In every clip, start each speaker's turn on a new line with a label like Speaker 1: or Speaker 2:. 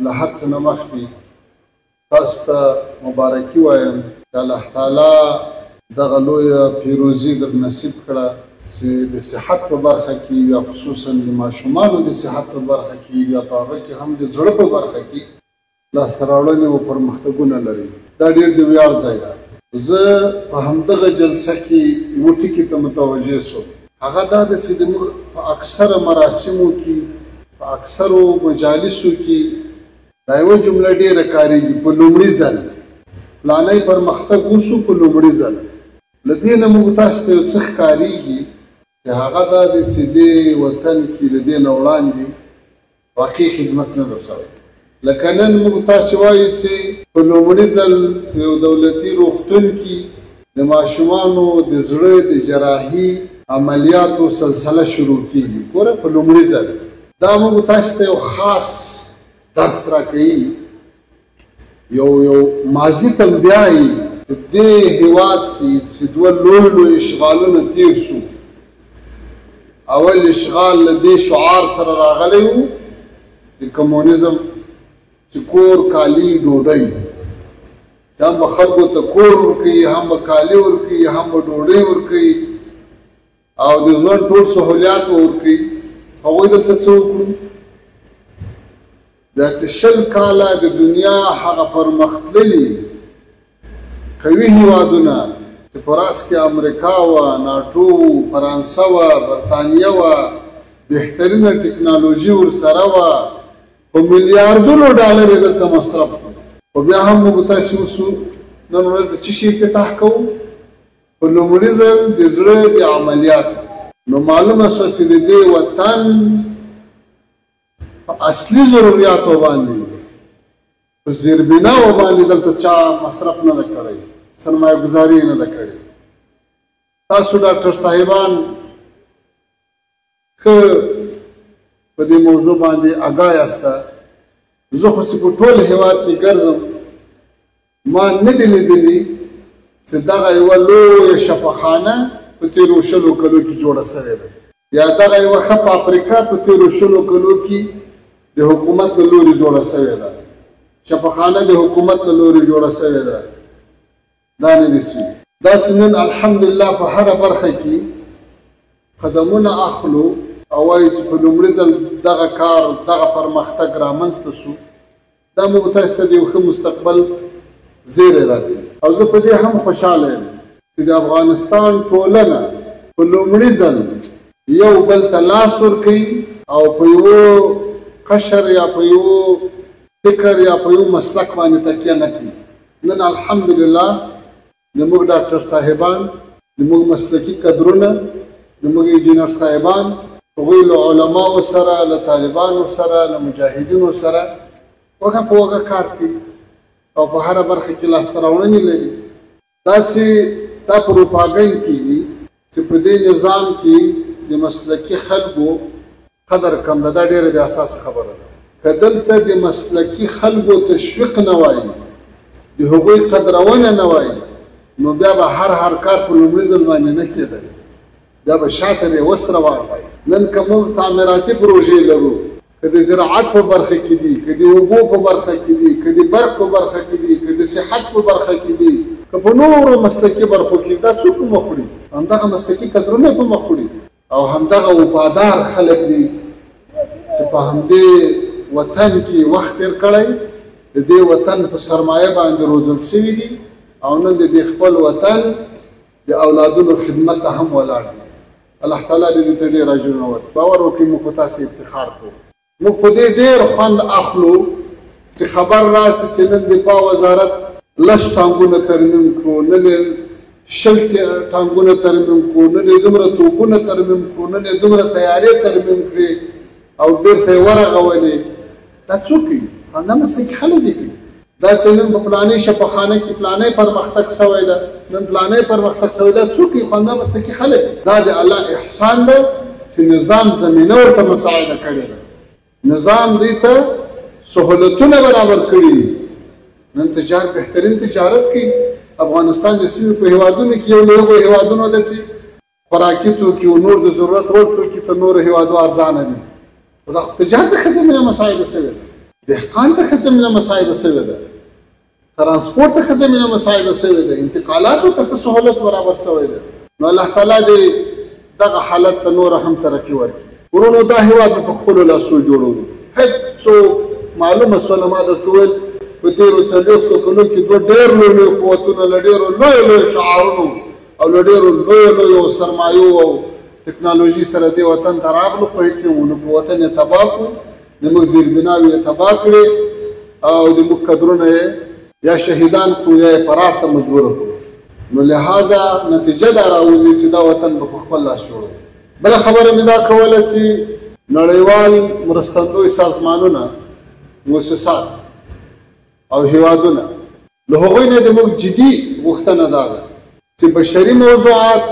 Speaker 1: له هر څه نه مخکې تاسو ته مبارکي وایم چې الله تعالی دغه لویه پیروزي در نصیب کړه چې د صحت په برخه کې یا خصوصا د ماشومانو د صحت په برخه کې یا په هغه کې هم د زړه په برخه کې لاسته راوړنې او پرمختګونه لري. دا ډېر د ویاړ ځای ده. زه په همدغه جلسه کې یوه ټکي ته متوجه شوم، هغه دا ده چې زموږ په اکثره مراسمو کې په اکثرو مجالسو کې دا یوه جمله ډېره کارېږي، په لومړي ځل فلانی پرمختګ وشو، په لومړي ځل. له دې نه موږ تاسو ته یو څه ښکارېږي چې هغه دا دی چې دې وطن کې له دې نه وړاندې واقعي خدمت نه ده سوی. لکه نن موږ تاسو وایو چې په لومړي ځل په یو دولتي روغتون کې د ماشومانو د زړه د جراحي عملیاتو سلسله شروع کېږي. ګوره په لومړي ځل دا موږ تاسو ته یو خاص درس راکوي، یو ماضي ته بیایي چې دې هېواد کې چې دوه لوی اشغالونه تېر شو. اول اشغال له دې شعار سره راغلی و د کمونیزم چې کور کالي ډوډۍ، چې هم به خلکو ته کور ورکوي، هم به کالي ورکوي، هم به ډوډۍ ورکوي او د ژوند ټول سهولیات به ورکوي. هغوی دلته څه وکړو؟ دا چې 20 کاله د دنیا هغه پرمختللي قوي هېوادونه چې په راس کې امریکا وه، ناټو وه، فرانسه وه، برطانیه وه، بهترینه ټکنالوژي ورسره وه، په میلیاردونو ډالر یې دلته مصرف کړو. خو بیا هم موږ تاسې اوسو نن ورځ د څه شي افتتاح کوو؟ په لومړي ځل د زړه د عملیاتو. نو معلومه شوه چې د دې وطن په اصلي ضروریاتو باندې په زیربناو باندې دلته چا مصرف نه ده کړی، سرمایه ګزاري نه ده کړې. تاسو ډاکټر صاحبان ښه په دې موضوع باندې آګاه یاسته. زه خو چې په ټول هېواد کې ګرځم، ما نه دي لیدلي چې دغه یوه لویه شفاخانه په تېرو 20 کلو کې جوړه سوې ده، یا دغه یوه ښه فابریکه په تېرو 20 کلو کې د حکومت له لورې جوړه سوې ده، شفاخانه د حکومت له لورې جوړه سوې ده. دا نه دي سوي. داسې نن الحمدلله په هره برخه کې قدمونه اخلو او وایو چې په لومړي ځل دغه کار دغه پرمختګ رامنځته شو. دا موږ تاسو ته د یو ښه مستقبل زیری راکوي او زه په دې هم خوشحاله یم چې د افغانستان ټولنه په لومړي ځل یو بل ته لاس ورکوي او په یوه قشر یا په یوه فکر یا په یوه مسلک باندې تکیه نه کوي. نن الحمدلله زموږ ډاکټر صاحبان، زموږ مسلکي کدرونه، زموږ انجینر صاحبان هغوی له علماو سره، له طالبانو سره، له مجاهدینو سره وږه په وږه کار کوي او په هره برخه کې لاسته راوړنې لري. داسې دا پروپاګنډ کېږي چې په دې نظام کې د مسلکي خلکو قدر کم ده. دا ډېره بې اساسه خبره ده. که دلته د مسلکي خلکو تشویق نه وایي، د هغوی قدرونه نه وایي، نو بیا به هر کار په لومړي ځل باندې نه کېده، بیا به شاته دی وس روان دی. نن که موږ تعمیراتي پروژې لرو، که د زراعت په برخه کې دي، که د اوبو په برخه کې دي، که د برق په برخه کې دي، که د صحت په برخه کې دي، که په نورو مسلکي برخو کې، دا څوک په مخ وړي؟ همدغه مسلکي کدرونه په مخ وړي او همدغه وفادار خلک دي چې په همدې وطن کې وخت تېر کړی، د دې وطن په سرمایه باندې روزل شوي دي او نن د دې خپل وطن د اولادونو خدمت ته هم ولاړ دي. الله تعالی دې ته ډېر اجرونه ورکړي. باور وکړئ موږ په تاسې افتخار کوو. موږ په دې ډېر خوند اخلو چې خبر راشي چې نن دفاع وزارت 10 ټانګونه ترمیم کړو، نن یې 20 ټانګونه ترمیم کړو، نن یې دومره توپونه ترمیم کړو، نن یې دومره تیارې ترمیم کړې او بېرته یې ورغولې. دا څوک کوي؟ همدا مسلکي خلک دې کوي. داسې نن په فلانۍ شفاخانه کې فلانی پرمختګ سوی ده، نن فلانی پرمختګ سوی ده. څوک کوي؟ خو همدا مسلکي خلک. دا د الله احسان ده چې نظام زمینه ورته مساعده کړې ده، نظام دوی ته سهولتونه برابر کړي. نن بهترین تجارت کوي. افغانستان د سیمې په هېوادونو کې یو له هغو هېوادونو ده چې خوراکي توکي او نور د ضرورت وړ توکي تر نورو هېوادو ارزانه دي. خو دا تجارت د ښه زمینه مساعده سوې ده. دهقان ته ښه زمینه مساعده شوې ده، ترانسپورټ ته ښه زمینه مساعده شوې ده، انتقالاتو ته ښه سهولت برابر شوی ده. نو الله تعالی دې دغه حالت ته نوره هم ترقي ورکړي. ورونو دا هېواد په خپلو لاسو جوړوو. هېڅوک معلومه شوله ما درته وویل په تېرو 40 کلو کې دوه ډېر لوی قوتونه له ډېرو لویو شعارونو او له ډېرو لویو سرمایو او ټکنالوژي سره دې وطن ته راغلو، خو هېڅ یې ونه کړو. وطن یې تباه کړو، زموږ زیربناوې یې تباه کړې او زموږ قدرونه یې یا شهیدان کړو یا یې فرار ته مجبوره کړو. نو لہذا نتیجه دا راوځي چې دا وطن به په خپل لاس جوړوو. بله خبره مې دا کوله چې نړیوال مرستندوی سازمانونه، مؤسسات او هیوادونه له هغوی نه زموږ جدي غوښتنه دا ده چې بشري موضوعات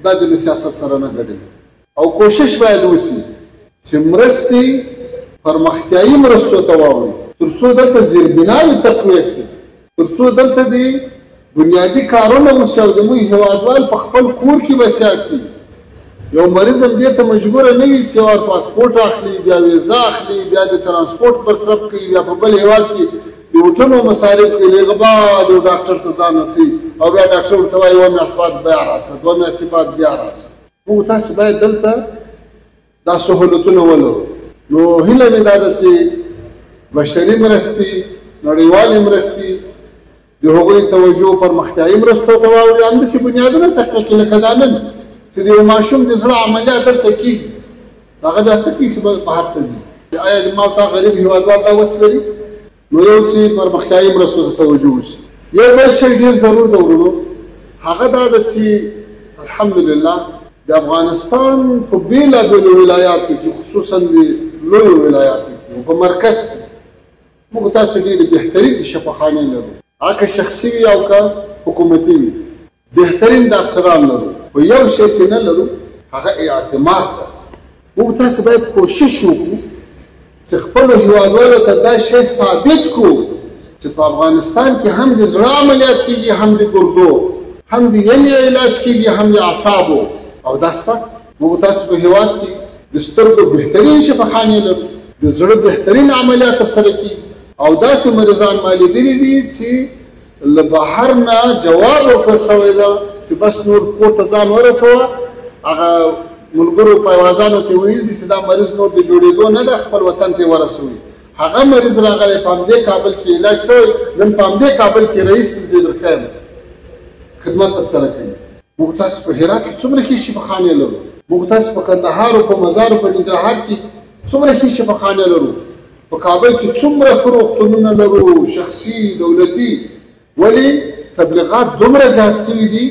Speaker 1: دا د سیاست سره نه ګډوي او کوشش باید وشي چې مرستې پرمختیایي مرستو ته واوړي، تر څو دلته زیربناوې تقویه شي، تر څو دلته د بنیادي کارونه وشي او زموږ هیوادوال په خپل کور کې بسیا شي. یو مریض هم دې ته مجبوره نه وي چې ور پاسپورټ اخلي، بیا ویزا اخلي، بیا د ترانسپورټ مصرف کوي، بیا په بل هیواد کې د هوټلو مصارف کوي، لږه بعد یو ډاکټر ته ځان رسي او بیا ډاکټر ورته وایي 2 میاشتې بعد بیا راسه، 2 میاشتې بعد بیا راسه. موږ تاسې باید دلته دا سهولتونه ولرو. نو هیله مې دا ده چې بشري مرستې، نړیوالې مرستې د هغوی توجه پرمختیایي مرستو ته واوړي، همداسې بنیادونه تحقیق کړي لکه دا نن چې د یو ماشوم د زړه عملیات دلته کېږي، هغه بیا څه کوي چې بهر ته ځي؟ آیا ما او تا غریب هېوادوال دا وس لري؟ نو یو چې پرمختیایي مرستو ته توجه وشي. یو بل شی ډېر ضرور ده ورونو، هغه دا ده چې الحمدلله د افغانستان په بېلابېلو ولایاتو کې، خصوصا د لویو ولایاتو کې په مرکز کې موږ تاسې ډېرې بهترین شفاخانې لرو، هغه که شخصي وي او که حکومتي وي. بهترین ډاکټران لرو، خو یو شی چې نه لرو هغه اعتماد ده. موږ تاسې باید کوشش وکړو چې خپلو هېوادوالو ته دا شی ثابت کړو چې په افغانستان کې هم د زړه عملیات کېږي، هم د ګردو، هم د ینې علاج کېږي، هم د اعصابو. او دا شته. موږ تاسې په هېواد کې د سترګو بهترین شفاخانې لرو، د زړه بهترین عملیات ترسره کېږي او داسې مریضان ما لیدلي دي چې له بهر نه جواب ورکړل شوی ده چې بس نور کور ته ځان ورسوه. هغه ملګرو په اوازانو کې ویل دي چې دا مریض نور د جوړېدو نه ده، خپل وطن ته یې ورسوي. هغه مریض راغلی په همدې کابل کې علاج شوی، نن په همدې کابل کې رئیس زیدرخیم خدمت ترسره کوي. موږ تاسې په هرات کې څومره ښې شفاخانې لرو، موږ تاسې په کندهار او په مزار او په ننګرهار کې څومره ښې شفاخانې لرو، په کابل کې څومره ښه روغتونونه لرو، شخصي دولتي. ولې تبلیغات دومره زیات شوي دي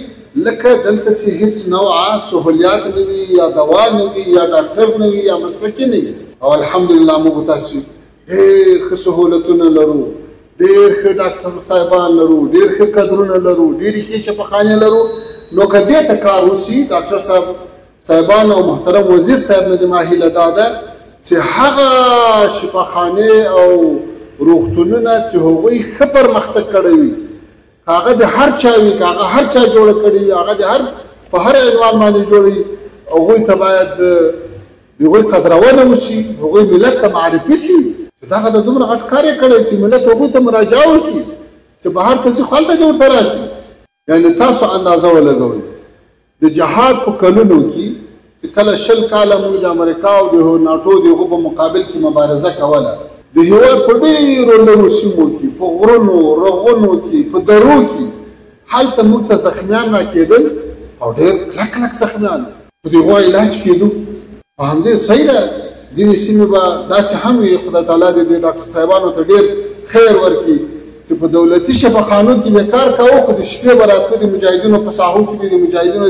Speaker 1: لکه دلته چې هېڅ نوعه سهولیات نه وي، یا دوا نه وي، یا ډاکټر نه وي، یا مسلکي نه وي. او الحمدلله موږ تاسې ډېر ښه سهولتونه لرو، ډېر ښه ډاکټر صاحبان لرو، ډېر ښه کدرونه لرو، ډېرې ښې شفاخانې لرو. نو که دې ته کار وشي، ډاکټر صاحبان او محترم وزیر صاحب نه زما هیله دا ده چې هغه شفاخانې او روغتونونه چې هغوی ښه پرمختګ کړی وي، هغه د هر چا وي، که هغه هر چا جوړه کړې وي، هغه د په هر عنوان باندې جوړ وي، هغوی ته باید د هغوی قدرونه وشي، هغوی ملت ته معرفي شي چې دغه د دومره غټ کار یې کړی چې ملت هغوی ته مراجعه وکړي چې بهر ته ځي خو هلته دې ورته راسي. یعنې تاسو اندازه ولګوئ د جهاد په کلونو کې چې کله 20 کاله موږ د امریکا او د ناټو د هغو په مقابل کې مبارزه کوله، د هېواد په ډېرو لرو سیمو کې، په غرونو رغونو کې، په درو کې، هلته موږ ته زخمیان راکېدل او ډېر کلک کلک زخمیان، په د هغو علاج کېدو. په همدې صحیح ده ځینې سیمې به داسې هم وي، خدای تعالی دې د ډاکټر صاحبانو ته ډېر خیر ورکړي چې په دولتي شفاخانو کې به کار کوو، خو د شپې به راتلو د مجاهدینو په ساحو کې به د مجاهدینو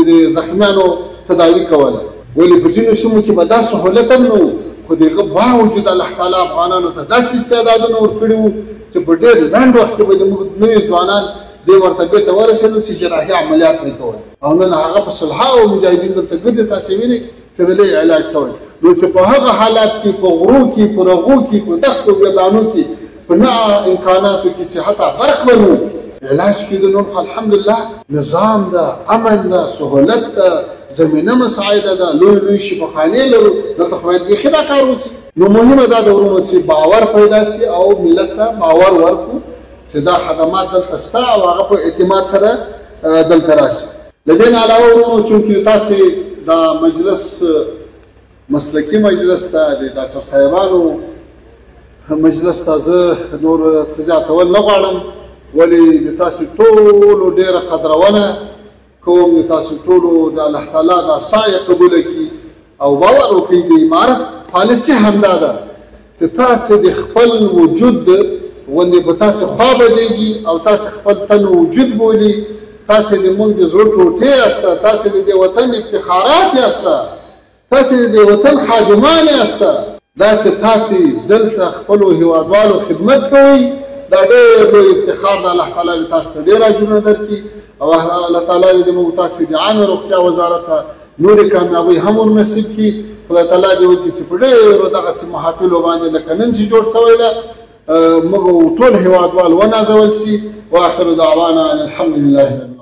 Speaker 1: د زخمیانو تداوي کوله. ولې په ځینو سیمو کې به دا سهولت هم نه و، خو د هغه باوجود الله تعالی افغانانو ته داسې استعدادونه ورکړي وو چې په ډېر لنډ وخت کې به زموږ نوي ځوانان دې مرتبې ته ورسېدل چې جراحي عملیات نه کول، او نن هغه په صلحاو مجاهدین دلته ګرځي. تاسې وینئ چې د لوی علاج شوی. نو چې په هغه حالات کې، په غرو کې، په رغو کې، په دښتو ویلانو کې، په نه امکاناتو کې صحت برق بنو علاج کېدو، نو الحمدلله نظام ده، امن ده، سهولت ده، زمینه مساعده ده، لوی لوی شفاخانې لرو. دلته خو باید بیخي دا کار وشي. نو مهمه دا د ورونو چې باور پیدا سي او ملت ته باور ورکړو چې دا خدمات دلته شته او هغه په اعتماد سره دلته راشي. له دې نه علاوه ورونو چونکې تاسې دا مجلس مسلکي مجلس ته د ډاکټر صاحبانو مجلس ته زه نور څه زیاتول نه غواړم، ولې د تاسې ټولو ډېره قدرونه کوم، د تاسې ټولو د الله تعالی دا سایه قبوله کړي او باور وکړي. د امارت پالیسي همدا ده چې تاسې د خپل وجود غوندې به تاسې خوا بدېږي او تاسې خپل تن وجود بولي. تاسې د موږ د زړه ټوټې یاسته، تاسې د دې وطن افتخارات یاسته، تاسې د دې وطن خادمان یاسته. دا چې تاسې دلته خپلو هېوادوالو خدمت کوئ دا ډېر لوی افتخار د الله تعالی دې تاسو ته ډېر اجرونه درکړي او الله تعالی دې موږ تاسې د عامې روغتیا وزارت ته نورې کامیابۍ هم ورنصیب کړي. خدای تعالی دې وکړي چې په ډېرو دغسې محافلو باندې لکه نن چې جوړ شوی ده موږ ټول هېوادوال ونازول سي. واخر دعوانا ان الحمد لله رب